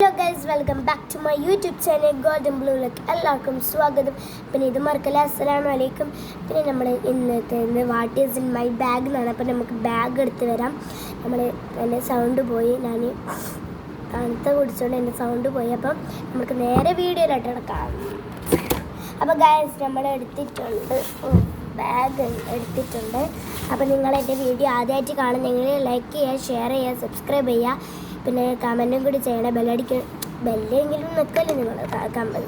Hello guys, welcome back to my YouTube channel golden ബ്ലൂയിലേക്ക് എല്ലാവർക്കും സ്വാഗതം. പിന്നെ ഇത് മറക്കല്ല, അസ്സലാമു അലൈക്കും. പിന്നെ നമ്മൾ ഇന്നത്തെ what is in my bag എന്നാണ്. അപ്പോൾ നമുക്ക് ബാഗ് എടുത്ത് വരാം. നമ്മൾ എൻ്റെ സൗണ്ട് പോയി, ഞാൻ തണുത്ത കുടിച്ചുകൊണ്ട് എൻ്റെ സൗണ്ട് പോയി. അപ്പം നമുക്ക് നേരെ വീഡിയോയിലോട്ട് എടുക്കാം. അപ്പോൾ ഗൈസ്, നമ്മൾ എടുത്തിട്ടുണ്ട്, ബാഗ് എടുത്തിട്ടുണ്ട്. അപ്പോൾ നിങ്ങൾ എൻ്റെ വീഡിയോ ആദ്യമായിട്ട് കാണുന്നെങ്കിൽ ലൈക്ക് ചെയ്യുക, ഷെയർ ചെയ്യുക, സബ്സ്ക്രൈബ് ചെയ്യുക. പിന്നെ കമൻറ്റും കൂടി ചെയ്യണം. ബെല്ലെങ്കിലും നിൽക്കല്ലേ നിങ്ങൾ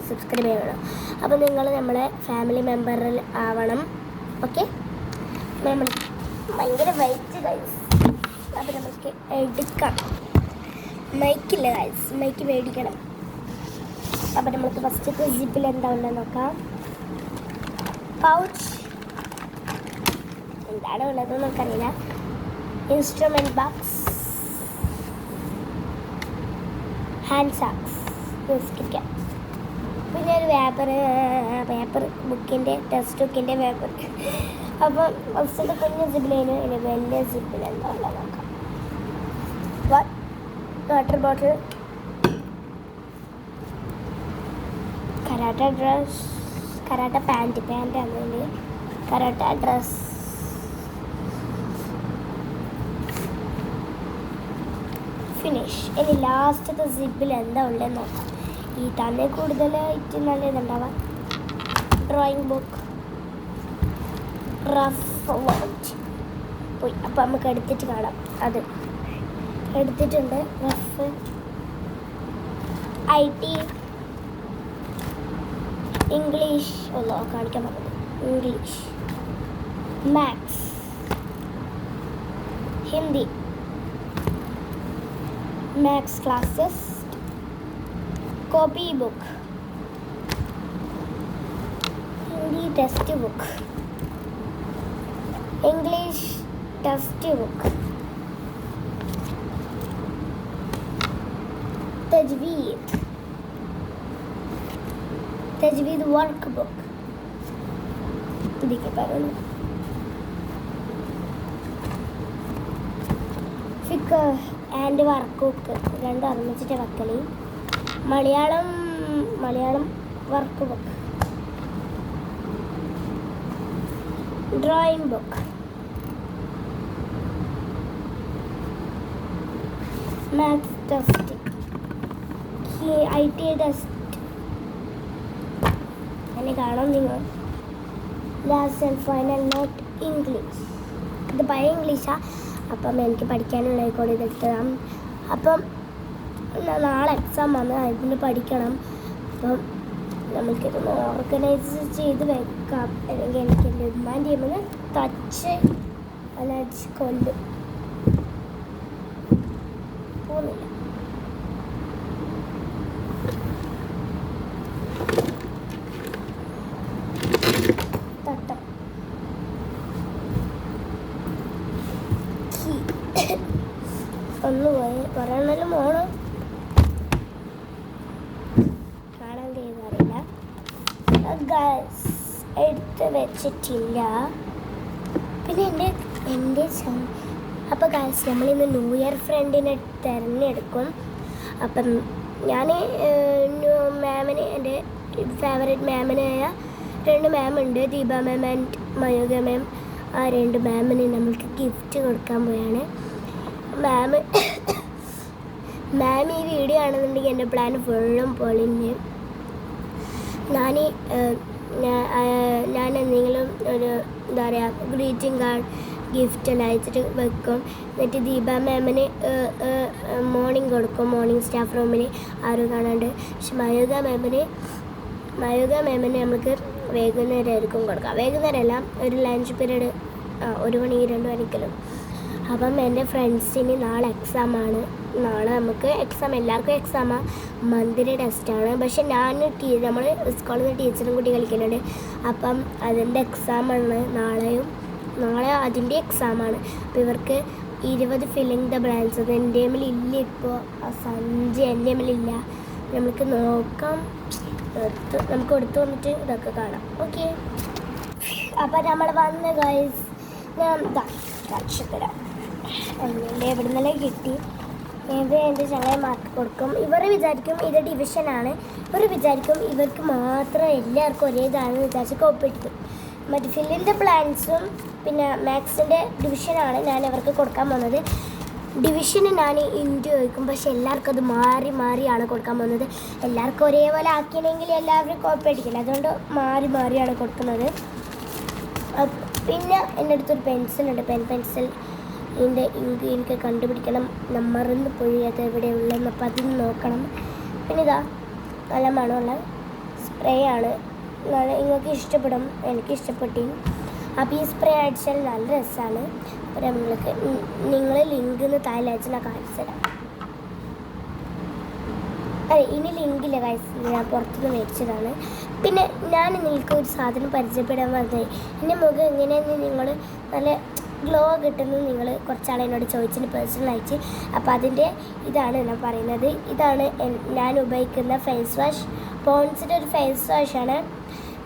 സബ്സ്ക്രൈബ് ചെയ്യണം. അപ്പോൾ നിങ്ങൾ നമ്മളെ ഫാമിലി മെമ്പറിൽ ആവണം. ഓക്കെ, നമ്മൾ ഭയങ്കര വൈറ്റ് ഗൈസ്. അപ്പോൾ നമുക്ക് എടുക്കാം. മൈക്കില്ല ഗൈസ്, മൈക്ക് മേടിക്കണം. അപ്പോൾ നമുക്ക് ഫസ്റ്റത്തെ ജിപ്പിൽ എന്താ ഉണ്ടെന്ന് നോക്കാം. പൗച്ച് എന്താണ് ഉള്ളതെന്ന് നമുക്കറിയില്ല. ഇൻസ്ട്രുമെൻറ്റ് ബോക്സ്, ഹാൻഡ് സാക്സ്, മ്യൂസിക്കാം. പിന്നെ ഒരു പേപ്പർ ബുക്കിൻ്റെ ടെക്സ്റ്റ് ബുക്കിൻ്റെ പേപ്പർ. അപ്പം ഫസ്റ്റത്തെ കുഞ്ഞ് സിബിലേന് ഇനി വലിയ സിബിൽ എന്താ ഉള്ളത് നോക്കാം. Water bottle, karate dress, karate പാൻറ്റാണെങ്കിൽ കരാട്ട ഡ്രസ്, ഫിനിഷ്. ഇനി ലാസ്റ്റത്തെ സിബിൽ എന്താ ഉള്ളതെന്ന് നോക്കാം. ഈ തന്നെ കൂടുതലായിട്ട് നല്ലതുണ്ടാവാം. ഡ്രോയിങ് ബുക്ക്, റഫ് വാച്ച് പോയി. അപ്പോൾ നമുക്ക് എടുത്തിട്ട് കാണാം. അത് എടുത്തിട്ടുണ്ട്. റഫ്, IT, ഇംഗ്ലീഷ് കാണിക്കാൻ പറ്റുന്നത്, English, maths, Hindi, maths classes, copy book, Hindi test book, English test book, tajweed workbook. देखिए पारो फिकर ആൻഡ് വർക്ക് ബുക്ക്, രണ്ടും ഒരുമിച്ചിട്ട് വെക്കല്. Malayalam work book, drawing book, maths test, IT test. അങ്ങനെ കാണാം നിങ്ങൾ. Last and final note English. ഇത് പഴയ ഇംഗ്ലീഷാണ്. അപ്പം എനിക്ക് പഠിക്കാനുള്ള കൂടെ ഇതെടുത്തതാണ്. അപ്പം നാളെ എക്സാം വന്ന് അതിന് പഠിക്കണം. അപ്പം നമുക്കിതൊന്ന് ഓർഗനൈസ് ചെയ്ത് വെക്കാം. അല്ലെങ്കിൽ എനിക്ക് എൻ്റെ ഉമ്മാൻ്റെ ടീമിന് തച്ച് അലച്ച് കൊല്ലും. പോകുന്നില്ല. തട്ടം ഒന്ന് പോയി പറയണല്ലോ മോള് കാണാൻ കഴിയുന്നറിയില്ല. എടുത്ത് വെച്ചിട്ടില്ല. പിന്നെ എൻ്റെ അപ്പോൾ ഗായ്സ്, നമ്മളിന്ന് ന്യൂ ഇയർ ഫ്രണ്ടിനെ തിരഞ്ഞെടുക്കും. അപ്പം ഞാൻ മാമിന്, എൻ്റെ ഫേവറേറ്റ് മാമിനായ 2 മാമുണ്ട്, Deepa ma'am and Mayuka ma'am. ആ 2 മാമിന് നമ്മൾക്ക് ഗിഫ്റ്റ് കൊടുക്കാൻ പോയാണ്. മാം ഈ വീഡിയോ ആണെന്നുണ്ടെങ്കിൽ എൻ്റെ പ്ലാൻ ഫുള്ളും പൊളിഞ്ഞ്. ഞാൻ എന്തെങ്കിലും ഒരു എന്താ പറയുക ഗ്രീറ്റിംഗ് കാർഡ് ഗിഫ്റ്റ് എല്ലാം അയച്ചിട്ട് വെക്കും. എന്നിട്ട് ദീപ മാമിന് മോർണിംഗ് കൊടുക്കും. മോർണിംഗ് സ്റ്റാഫ് റൂമിൽ ആരും കാണാണ്ട്. പക്ഷെ മയൂക മാമിന് നമുക്ക് വൈകുന്നേരമായിരിക്കും കൊടുക്കാം. വൈകുന്നേരമല്ല, ഒരു ലഞ്ച് പീരീഡ് 1 മണി 2 മണിക്കെല്ലാം. അപ്പം എൻ്റെ ഫ്രണ്ട്സിന് നാളെ എക്സാമാണ്. നാളെ നമുക്ക് എക്സാം, എല്ലാവർക്കും എക്സാമാണ്. മന്ത്ലി ടെസ്റ്റാണ്. പക്ഷെ നമ്മൾ സ്കൂളിൽ നിന്ന് ടീച്ചറും കൂടി കളിക്കുന്നുണ്ട്. അപ്പം അതിൻ്റെ എക്സാമാണ് നാളെ അതിൻ്റെ എക്സാമാണ്. അപ്പോൾ ഇവർക്ക് 20 ഫില്ലിങ് ദ ബ്ലാങ്ക്സ്. അത് എൻ്റെ ഇല്ല. ഇപ്പോൾ ആ സഞ്ചി എൻ്റെ ഇല്ല. നമുക്ക് നോക്കാം. നമുക്ക് എടുത്ത് വന്നിട്ട് ഇതൊക്കെ കാണാം. ഓക്കെ, അപ്പോൾ നമ്മൾ വന്ന് ഗൈസ്, ഞാൻ തരാം. എവിടെ നിന്നെല്ലാം കിട്ടി. ഇത് എൻ്റെ ചങ്ങായിമാർക്ക് കൊടുക്കും. ഇവർ വിചാരിക്കും ഇത് ഡിവിഷനാണ്, ഇവർ വിചാരിക്കും ഇവർക്ക് മാത്രം എല്ലാവർക്കും ഒരേ ഇതാണെന്ന് വിചാരിച്ച് കോപ്പി അടിക്കും. മറ്റേ ഫില്ലിൻ്റെ പ്ലാൻസും പിന്നെ മാത്സിൻ്റെ ഡിവിഷനാണ് ഞാൻ അവർക്ക് കൊടുക്കാൻ പോകുന്നത്. ഡിവിഷന് ഞാൻ ഇൻറ്റു ചോദിക്കും, പക്ഷെ എല്ലാവർക്കും അത് മാറി മാറിയാണ് കൊടുക്കാൻ പോകുന്നത്. എല്ലാവർക്കും ഒരേപോലെ ആക്കിയെങ്കിൽ എല്ലാവരും കോപ്പി അടിക്കില്ല, അതുകൊണ്ട് മാറി മാറിയാണ് കൊടുക്കുന്നത്. പിന്നെ എൻ്റെ അടുത്തൊരു പെൻസിലുണ്ട്, പെൻസിൽ. ഇതിൻ്റെ ഇങ്ക് എനിക്ക് കണ്ടുപിടിക്കണം, മറന്ന് പോയി അത് എവിടെയുള്ളതെന്ന്, അപ്പം അതിന് നോക്കണം. പിന്നെ ഇതാ നല്ല മണമുള്ള സ്പ്രേ ആണ്, നിങ്ങൾക്ക് ഇഷ്ടപ്പെടും, എനിക്ക് ഇഷ്ടപ്പെട്ടു. അപ്പോൾ ഈ സ്പ്രേ അടിച്ചാൽ നല്ല രസമാണ്. അപ്പോൾ നമ്മൾക്ക് നിങ്ങൾ ലിങ്ക് ഒന്ന് താഴെ അയച്ച് ഞാൻ കാണിച്ചു തരാം. അതെ, ഇനി ലിങ്കില്ല കാഴ്ച, ഞാൻ പുറത്തുനിന്ന് മേടിച്ചതാണ്. പിന്നെ ഞാൻ നിങ്ങൾക്ക് ഒരു സാധനം പരിചയപ്പെടാൻ പറഞ്ഞത്, എൻ്റെ മുഖം എങ്ങനെയെന്ന് നിങ്ങൾ നല്ല ഗ്ലോ കിട്ടുന്നത് നിങ്ങൾ കുറച്ചാൾ എന്നോട് ചോദിച്ചിട്ട് പേഴ്സണൽ അയച്ച്. അപ്പോൾ അതിൻ്റെ ഇതാണ് ഞാൻ പറയുന്നത്. ഇതാണ് ഞാൻ ഉപയോഗിക്കുന്ന ഫേസ് വാഷ്, പോൺസിൻ്റെ ഒരു ഫേസ് വാഷാണ്.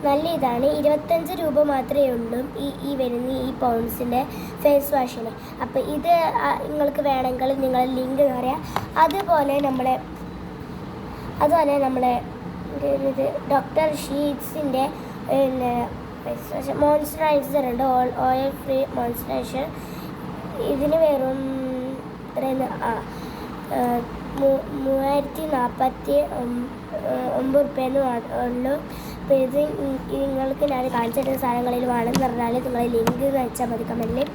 നല്ല ഇതാണ്, 25 രൂപ മാത്രമേ ഉള്ളൂ ഈ വരുന്ന ഈ പോൺസിൻ്റെ ഫേസ് വാഷിന്. അപ്പോൾ ഇത് നിങ്ങൾക്ക് വേണമെങ്കിൽ നിങ്ങൾ ലിങ്ക് എന്ന് പറയാം. അതുപോലെ നമ്മളെ ഇത് ഡോക്ടർ ഷീറ്റ്സിൻ്റെ പിന്നെ ഫേസ് വാഷ് മോയ്സ്ചറൈസർ ഉണ്ട്, ഓയിൽ ഫ്രീ മോയ്സ്ചറൈസർ. ഇതിന് വെറും എത്രയാണ് 3049 റുപ്യെന്ന് ഉള്ളൂ. അപ്പോൾ ഇത് നിങ്ങൾക്ക് ഞാൻ കാണിച്ചിട്ടുള്ള സാധനങ്ങളിൽ വേണമെന്ന് പറഞ്ഞാൽ നിങ്ങൾ ലിങ്ക് വെച്ചാൽ മതി കമൻറ്റിൽ.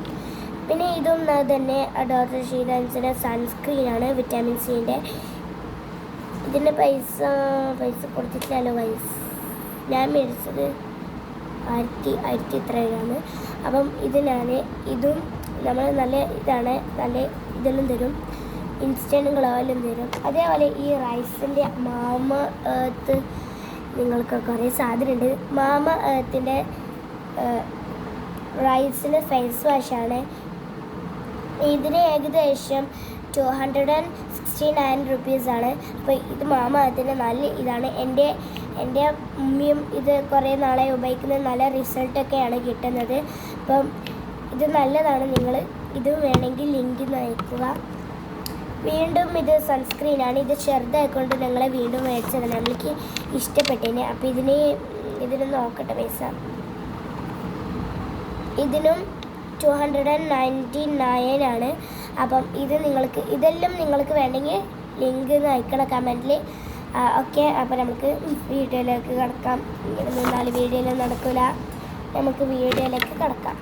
പിന്നെ ഇതും തന്നെ ഡോക്ടർ ഷീറ്റ്സിൻ്റെ സൺസ്ക്രീനാണ്, വിറ്റാമിൻ സിൻ്റെ. ഇതിൻ്റെ പൈസ കൊടുത്തിട്ടില്ലല്ലോ പൈസ. ഞാൻ മേടിച്ചത് 1000 ഇത്രയാണ്. അപ്പം ഇതും നമ്മൾ നല്ല ഇതാണ്, നല്ല ഇതെല്ലാം തരും, ഇൻസ്റ്റൻറ്റ് ഗ്ലോയിലും തരും. അതേപോലെ ഈ റൈസിൻ്റെ മാമ എർത്ത് നിങ്ങൾക്ക് കുറേ സാധനമുണ്ട്. മാമ എർത്തിൻ്റെ റൈസിൻ്റെ ഫേസ് വാഷാണ്. ഇതിന് ഏകദേശം 269 റുപ്പീസാണ്. അപ്പോൾ ഇത് മാമ എർത്തിൻ്റെ നല്ല ഇതാണ്. എൻ്റെ ഉമ്മയും ഇത് കുറേ നാളെ ഉപയോഗിക്കുന്നത്, നല്ല റിസൾട്ടൊക്കെയാണ് കിട്ടുന്നത്. അപ്പം ഇത് നല്ലതാണ്, നിങ്ങൾ ഇത് വേണമെങ്കിൽ ലിങ്ക് അയക്കുക. വീണ്ടും ഇത് സൺസ്ക്രീനാണ്, ഇത് ചെറുതായിക്കൊണ്ട് ഞങ്ങളെ വീണ്ടും മേടിച്ചതാണ്, നമ്മൾക്ക് ഇഷ്ടപ്പെട്ടതിന്. അപ്പോൾ ഇതിന് നോക്കട്ടെ പൈസ. ഇതിനും 299 ആണ്. അപ്പം ഇതെല്ലാം നിങ്ങൾക്ക് വേണമെങ്കിൽ ലിങ്ക് അയക്കണം കമൻറ്റിൽ. ഓക്കെ, അപ്പോൾ നമുക്ക് വീഡിയോയിലേക്ക് കിടക്കാം. ഇങ്ങനെ 3-4 വീഡിയോയിലും നടക്കില്ല, നമുക്ക് വീഡിയോയിലേക്ക് കിടക്കാം.